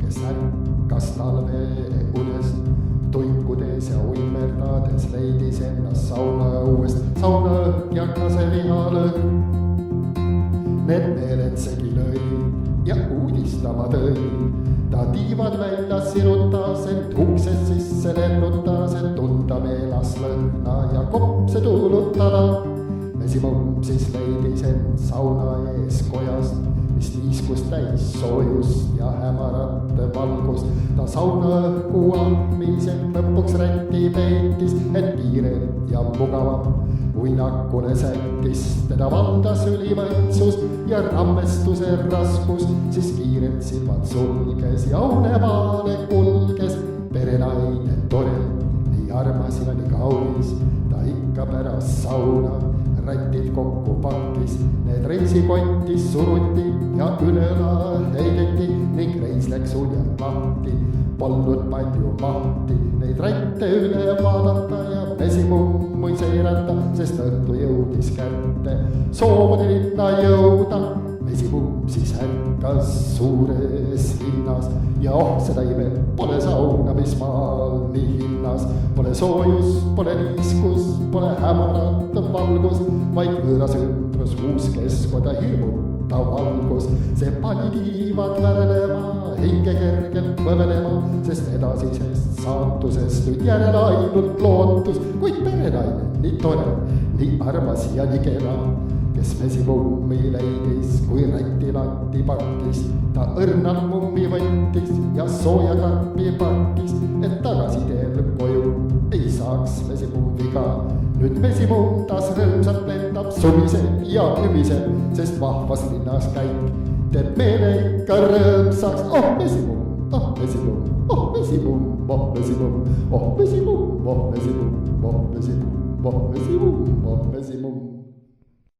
kes ärkas talve unest, tuikudes ja uimerdades leidis ennast saunaõuest, saunaõhk ja kase vihalõhk. Need meeled segi lõi ja uudistama tõi, ta tiivad väljas sirutas, ent uksest sisse lennutas, et tunda meelas lõhna ja kopse tuulutada. Mesimumm siis leidis end sauna ees kojast, mis niiskus täis soojust ja hämarat valgust. Ta saunaõhku ammis, et lõpuks rätti peitis, et kiirelt ja mugavalt uinakule sättis. Teda valdas ülivõitsus ja rammestuse raskus, siis kiirelt silmad sulges ja unemaale kulges. Perenaine tore, nii armas ja nii kaunis, ta ikka pärast sauna rätid kokku pakkis. Need reisikottis suruti ja üle õla heideti ning reis läks uljalt lahti. Polnud palju mahti neid rätte üle vaadata ja mesimummuid seirata, sest õhtu jõudis kätte. Soov oli linna jõuda, mesimumm siis ärkas suures linnas ja seda ime, pole sauna, mis maal nii hinnas. Pole soojus, pole niiskus, pole hämarat valgus, vaid võõras ümbrus, uus keskkond ja hirmutav valgus. See pani tiivad värelema, hinge kergelt võvelema, sest edasisest saatusest nüüd järele ainult lootus. Kuid perenaine nii tore, nii armas ja nii kena, kes mesimummi leidis, kui rätti latti pakkis. Ta õrnalt mummi võttis ja sooja karpi pakkis, et tagasi teel koju ei saaks mesimumm viga. Nüüd mesimumm taas rõõmsalt lendab, sumiseb ja ümiseb, sest vahvas linnas käik teeb meele ikka rõõmsaks. Oh mesimumm, oh mesimumm, oh mesimumm, oh mesimumm, oh mesimumm, oh mesimumm, oh mesimumm, oh mesimumm, oh mesimumm.